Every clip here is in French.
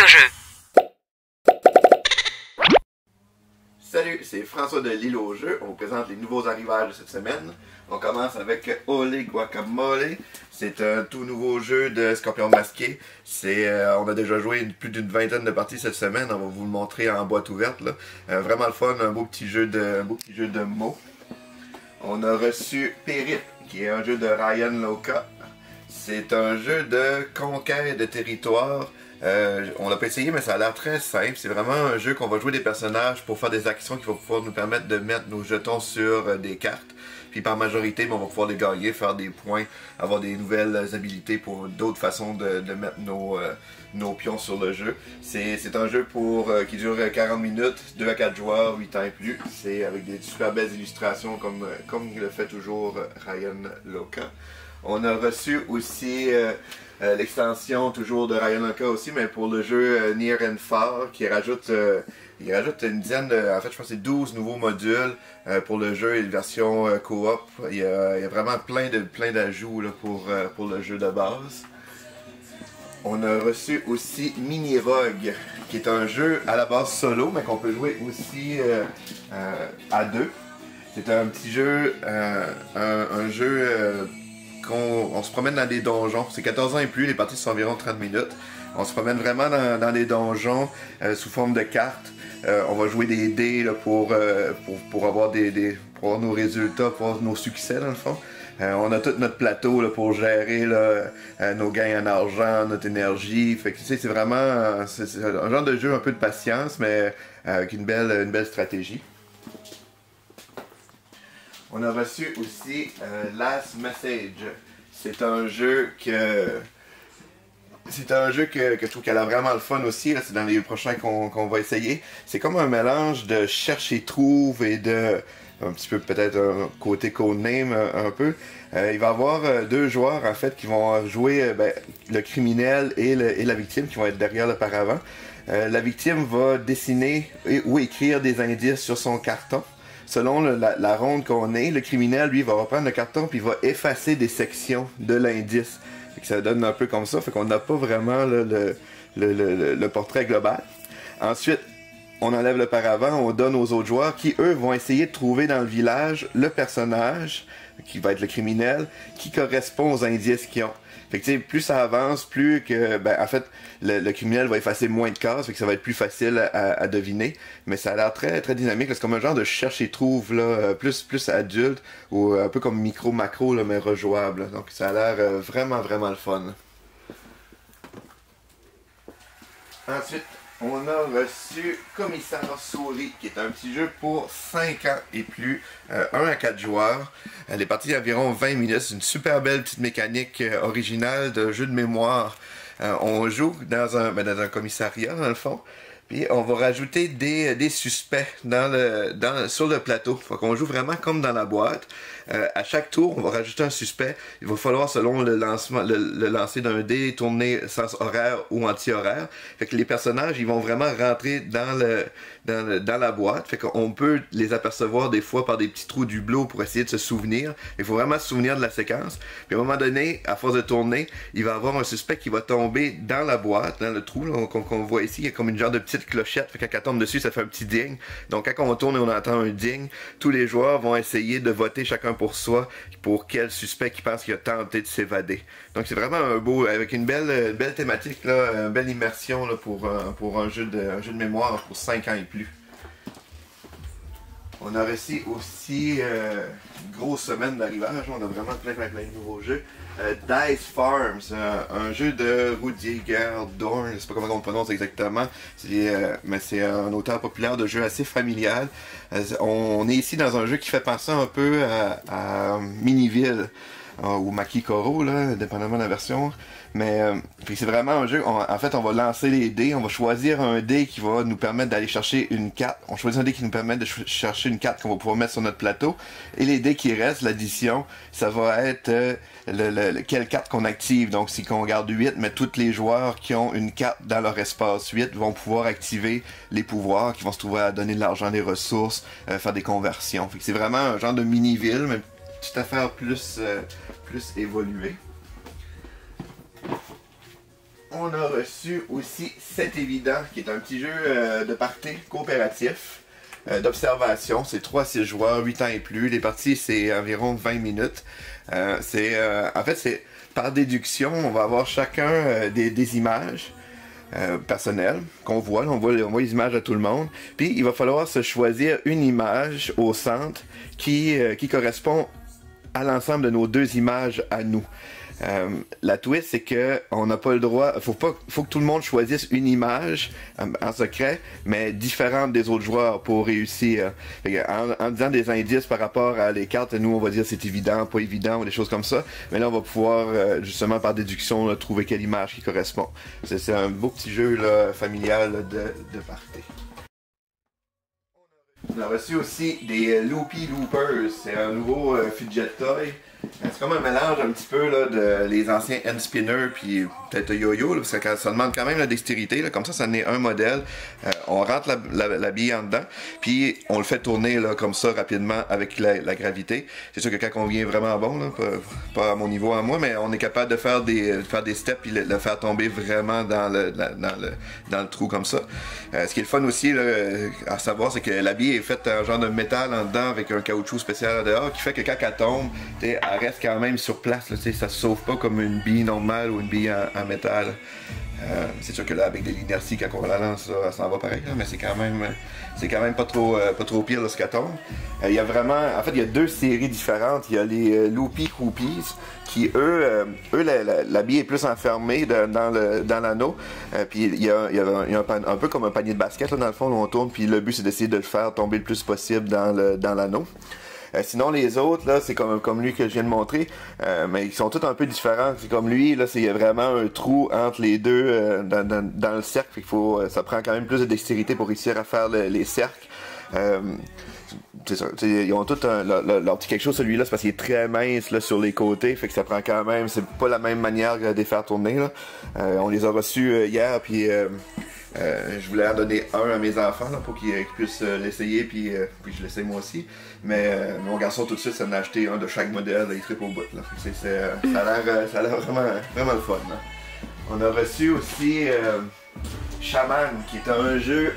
au jeu. Salut, c'est François de l'Île au jeu. On vous présente les nouveaux arrivages de cette semaine. On commence avec Ole Guacamole. C'est un tout nouveau jeu de Scorpion Masqué. On a déjà joué plus d'une vingtaine de parties cette semaine. On va vous le montrer en boîte ouverte, là. Vraiment le fun, un beau petit jeu de mots. On a reçu Périp, qui est un jeu de Ryan Lauka. C'est un jeu de conquête de territoire. On l'a pas essayé, mais ça a l'air très simple. C'est vraiment un jeu qu'on va jouer des personnages pour faire des actions qui vont pouvoir nous permettre de mettre nos jetons sur des cartes. Puis par majorité, on va pouvoir les gagner, faire des points, avoir des nouvelles habilités pour d'autres façons de mettre nos pions sur le jeu. C'est un jeu qui dure 40 minutes, 2 à 4 joueurs, 8 ans et plus. C'est avec des super belles illustrations comme le fait toujours Ryan Lauka. On a reçu aussi l'extension toujours de Ryan Lauka aussi, mais pour le jeu Near and Far, qui rajoute une dizaine en fait je pense que c'est 12 nouveaux modules pour le jeu et une version coop. Il y a vraiment plein d'ajouts pour le jeu de base. On a reçu aussi Mini Rogue, qui est un jeu à la base solo, mais qu'on peut jouer aussi à deux. C'est un petit jeu, un jeu on se promène dans des donjons. C'est 14 ans et plus, les parties sont environ 30 minutes. On se promène vraiment dans des donjons sous forme de cartes. On va jouer des dés là, pour avoir pour avoir nos résultats, pour avoir nos succès dans le fond. On a tout notre plateau là, pour gérer là, nos gains en argent, notre énergie. Fait que tu sais, c'est vraiment c'est un genre de jeu un peu de patience, mais avec une belle stratégie. On a reçu aussi Last Message. C'est un jeu que je trouve qu'elle a vraiment le fun aussi. C'est dans les prochains qu'on va essayer. C'est comme un mélange de cherche et trouve et de un petit peu peut-être un côté codename un peu. Il va y avoir deux joueurs en fait qui vont jouer le criminel et la victime qui vont être derrière le paravent. La victime va dessiner ou écrire des indices sur son carton. Selon la ronde qu'on est, le criminel, lui, va reprendre le carton puis il va effacer des sections de l'indice. Ça donne un peu comme ça, fait qu'on n'a pas vraiment là, le portrait global. Ensuite, on enlève le paravent, on donne aux autres joueurs qui, eux, vont essayer de trouver dans le village le personnage, qui va être le criminel, qui correspond aux indices qu'ils ont. Fait que, plus ça avance, plus que, en fait, le criminel va effacer moins de cases, fait que ça va être plus facile à deviner. Mais ça a l'air très, très dynamique. C'est comme un genre de cherche et trouve, là, plus adulte, ou un peu comme micro-macro, là, mais rejouable. Donc ça a l'air vraiment, vraiment le fun. Ensuite, on a reçu Commissaire Souris, qui est un petit jeu pour 5 ans et plus, 1 à 4 joueurs. Les parties environ 20 minutes, c'est une super belle petite mécanique originale de jeu de mémoire. On joue dans un commissariat, dans le fond, puis on va rajouter des suspects sur le plateau. Faut qu'on joue vraiment comme dans la boîte. À chaque tour, on va rajouter un suspect. Il va falloir, selon le lancer d'un dé, tourner sens horaire ou anti-horaire. Fait que les personnages, ils vont vraiment rentrer dans la boîte. Fait qu'on peut les apercevoir des fois par des petits trous du bleu pour essayer de se souvenir. Il faut vraiment se souvenir de la séquence. Puis à un moment donné, à force de tourner, il va y avoir un suspect qui va tomber dans la boîte, dans le trou qu'on voit ici. Il y a comme une genre de petite clochette. Fait que quand elle tombe dessus, ça fait un petit ding. Donc quand on tourne et on entend un ding, tous les joueurs vont essayer de voter chacun pour soi, pour quel suspect qui pense qu'il a tenté de s'évader. Donc c'est vraiment un beau, avec une belle thématique, là, une belle immersion là, pour un jeu de mémoire pour 5 ans et plus. On a reçu aussi une grosse semaine d'arrivage, on a vraiment plein de nouveaux jeux. Dice Farms, un jeu de Rudiger Dorn, je sais pas comment on le prononce exactement, mais c'est un auteur populaire de jeux assez familial. On est ici dans un jeu qui fait penser un peu à Miniville ou Makikoro, là, dépendamment de la version. Mais c'est vraiment un jeu, en fait on va lancer les dés, on va choisir un dé qui va nous permettre d'aller chercher une carte. On choisit un dé qui nous permet de chercher une carte qu'on va pouvoir mettre sur notre plateau. Et les dés qui restent, l'addition, ça va être quelle carte qu'on active. Donc si on garde 8, mais tous les joueurs qui ont une carte dans leur espace 8 vont pouvoir activer les pouvoirs qui vont se trouver à donner de l'argent, des ressources, faire des conversions. C'est vraiment un genre de mini-ville, mais une petite affaire plus évoluée. On a reçu aussi C'est évident, qui est un petit jeu de party coopératif, d'observation. C'est 3 à 6 joueurs, 8 ans et plus. Les parties, c'est environ 20 minutes. En fait, c'est par déduction, on va avoir chacun des images personnelles qu'on voit. On voit les images de tout le monde. Puis, il va falloir se choisir une image au centre qui correspond à l'ensemble de nos 2 images à nous. La twist, c'est que on n'a pas le droit. Faut que tout le monde choisisse une image en secret, mais différente des autres joueurs pour réussir. En disant des indices par rapport à les cartes, nous on va dire c'est évident, pas évident ou des choses comme ça. Mais là on va pouvoir justement par déduction là, trouver quelle image qui correspond. C'est un beau petit jeu là, familial là, de party. On a reçu aussi des Loopy Loopers. C'est un nouveau fidget toy. C'est comme un mélange un petit peu là, de les anciens hand spinners puis peut-être yo-yo, parce que ça demande quand même la dextérité. Là, comme ça en est un modèle. On rentre la bille en dedans, puis on le fait tourner là, comme ça rapidement avec la gravité. C'est sûr que quand on vient vraiment bon, là, pas à mon niveau à moi, mais on est capable de faire des steps puis le faire tomber vraiment dans le trou comme ça. Ce qui est le fun aussi là, à savoir, c'est que la bille est faite en genre de métal en dedans avec un caoutchouc spécial à dehors qui fait que quand elle tombe, elle reste quand même sur place, là, ça se sauve pas comme une bille normale ou une bille en métal. C'est sûr que là, avec de l'inertie, quand on la lance, là, ça s'en va pareil, là, mais c'est quand même pas trop pire là, ce qu'elle tombe. Il y a vraiment, en fait, il y a 2 séries différentes. Il y a les Loopy Hoopies, qui eux la bille est plus enfermée dans l'anneau. Puis il y a un peu comme un panier de basket là, dans le fond, où on tourne, puis le but c'est d'essayer de le faire tomber le plus possible dans l'anneau. Sinon les autres là, c'est comme lui que je viens de montrer, mais ils sont tous un peu différents. C'est comme lui là, c'est vraiment un trou entre les deux dans le cercle. Fait qu'il ça prend quand même plus de dextérité pour réussir à faire les cercles. C'est ça, ils ont tout leur petit quelque chose, celui-là, c'est parce qu'il est très mince là, sur les côtés, fait que ça prend quand même, c'est pas la même manière de les faire tourner là. On les a reçus hier, puis je voulais en donner un à mes enfants là, pour qu'ils puissent l'essayer, puis je l'essaye moi aussi. Mais mon garçon tout de suite, ça m'a acheté un de chaque modèle, là, il tripe au bout là. Ça a l'air vraiment le fun. Là. On a reçu aussi Shaman, qui est un jeu.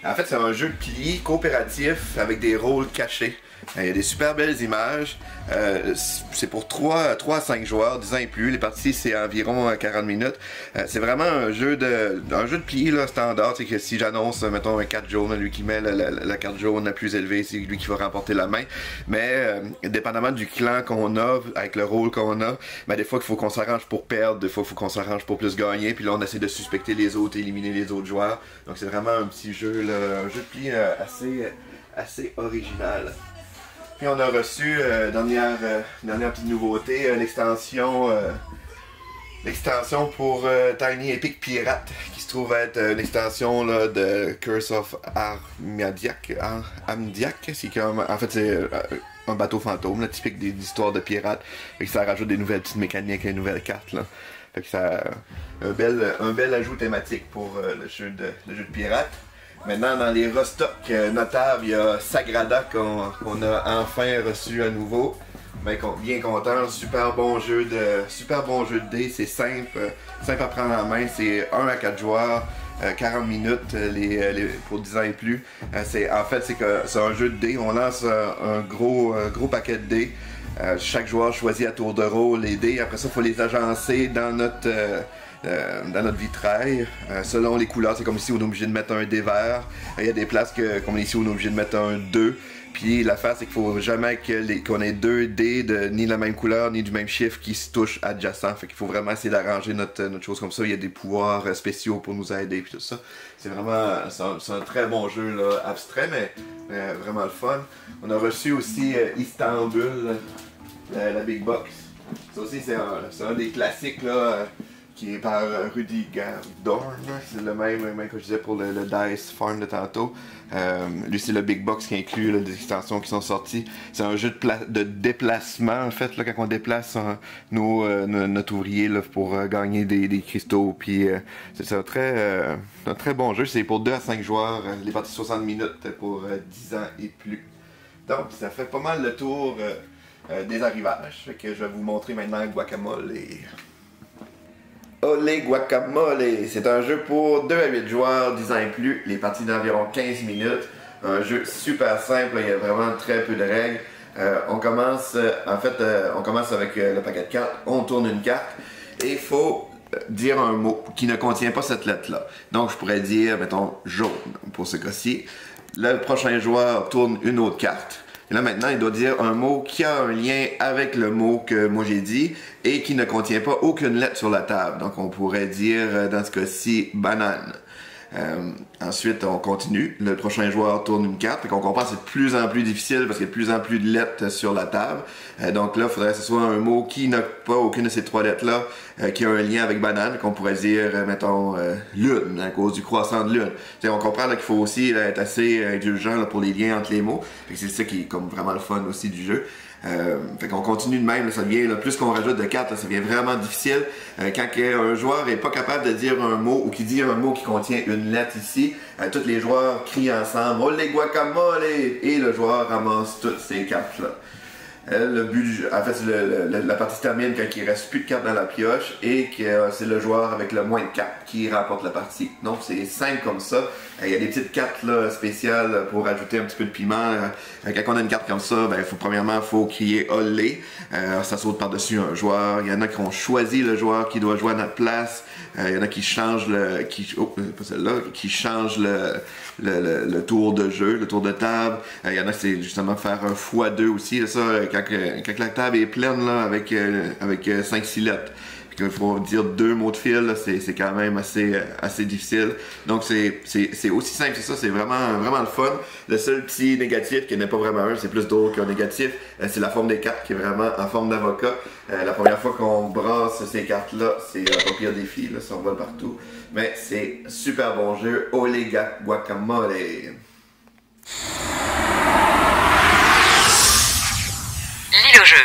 En fait, c'est un jeu de pli coopératif avec des rôles cachés. Il y a des super belles images. C'est pour 3 à 5 joueurs, 10 ans et plus. Les parties, c'est environ 40 minutes. C'est vraiment un jeu de pli là, standard. C'est que si j'annonce, mettons, un 4 jaune, lui qui met la carte jaune la plus élevée, c'est lui qui va remporter la main. Mais dépendamment du clan qu'on a, avec le rôle qu'on a, des fois, il faut qu'on s'arrange pour perdre, des fois, il faut qu'on s'arrange pour plus gagner. Puis là, on essaie de suspecter les autres, éliminer les autres joueurs. Donc c'est vraiment un petit jeu, là, un jeu de pli assez original. Puis on a reçu, dernière petite nouveauté, l'extension pour Tiny Epic Pirate, qui se trouve être une extension là, de Curse of Amdiak. C'est comme, en fait, c'est un bateau fantôme, là, typique des histoires de pirates. Et ça rajoute des nouvelles petites mécaniques et des nouvelles cartes. Là. Fait que ça un bel ajout thématique pour le jeu de pirate. Maintenant, dans les restocks notables, il y a Sagrada qu'on a enfin reçu à nouveau. Bien content, super bon jeu de dés, c'est simple à prendre en main, c'est 1 à 4 joueurs, 40 minutes pour 10 ans et plus. C'est un jeu de dés, on lance un gros paquet de dés. Chaque joueur choisit à tour de rôle les dés, après ça il faut les agencer dans notre vitrail, selon les couleurs. C'est comme ici on est obligé de mettre un dé vert. Il y a des places comme ici on est obligé de mettre un 2. Puis l'affaire c'est qu'il faut jamais qu'on ait 2 dés ni de la même couleur ni du même chiffre qui se touchent adjacents. Fait qu'il faut vraiment essayer d'arranger notre chose comme ça. Il y a des pouvoirs spéciaux pour nous aider puis tout ça. C'est vraiment c'est un très bon jeu là, abstrait mais vraiment le fun. On a reçu aussi Istanbul, la Big Box. Ça aussi c'est un des classiques là. Qui est par Rudy Dorn, c'est le même que je disais pour le Dice Farm de tantôt. Lui c'est le Big Box qui inclut là, des extensions qui sont sorties. C'est un jeu de déplacement en fait, là, quand on déplace notre ouvrier là, pour gagner des cristaux. Puis c'est un très bon jeu, c'est pour 2 à 5 joueurs, les parties 60 minutes pour 10 ans et plus. Donc ça fait pas mal le tour des arrivages. Fait que je vais vous montrer maintenant Guacamole. Olé Guacamole, c'est un jeu pour 2 à 8 joueurs, 10 ans et plus, les parties d'environ 15 minutes. Un jeu super simple, il y a vraiment très peu de règles. On commence avec le paquet de cartes, on tourne une carte et il faut dire un mot qui ne contient pas cette lettre-là. Donc je pourrais dire, mettons, jaune pour ce cas-ci. Le prochain joueur tourne une autre carte. Et là maintenant, il doit dire un mot qui a un lien avec le mot que moi j'ai dit et qui ne contient pas aucune lettre sur la table. Donc on pourrait dire dans ce cas-ci banane. Ensuite, on continue. Le prochain joueur tourne une carte. Et qu'on comprend que c'est de plus en plus difficile parce qu'il y a de plus en plus de lettres sur la table. Donc là, il faudrait que ce soit un mot qui n'a pas aucune de ces 3 lettres-là, qui a un lien avec banane, qu'on pourrait dire, mettons, lune, à cause du croissant de lune. T'sais, on comprend qu'il faut aussi être assez indulgent pour les liens entre les mots. C'est ça qui est comme vraiment le fun aussi du jeu. Fait qu'on continue de même, là, ça devient, là, plus qu'on rajoute de cartes, là, ça devient vraiment difficile. Quand un joueur est pas capable de dire un mot ou qui dit un mot qui contient une lettre ici, tous les joueurs crient ensemble Olé Guacamole et le joueur ramasse toutes ces cartes-là. Le but du jeu, en fait, la partie se termine quand il ne reste plus de cartes dans la pioche et que c'est le joueur avec le moins de cartes qui remporte la partie. Donc c'est simple comme ça. Il y a des petites cartes là, spéciales pour ajouter un petit peu de piment. Quand on a une carte comme ça, premièrement, il faut crier Olé. Ça saute par-dessus un joueur. Il y en a qui ont choisi le joueur qui doit jouer à notre place. Il y en a qui changent qui changent le tour de jeu, le tour de table. Il y en a qui c'est justement faire un x2 aussi. Là, ça, quand la table est pleine là, avec 5-6 lettres. Il faut dire 2 mots de fil, c'est quand même assez difficile. Donc c'est aussi simple que ça, c'est vraiment le fun. Le seul petit négatif, qui n'est pas vraiment un, c'est plus drôle qu'un négatif, c'est la forme des cartes qui est vraiment en forme d'avocat. La première fois qu'on brasse ces cartes-là, c'est un pire défi, là, ça envole partout. Mais c'est super bon jeu, Olé Guacamole. Lis le jeu.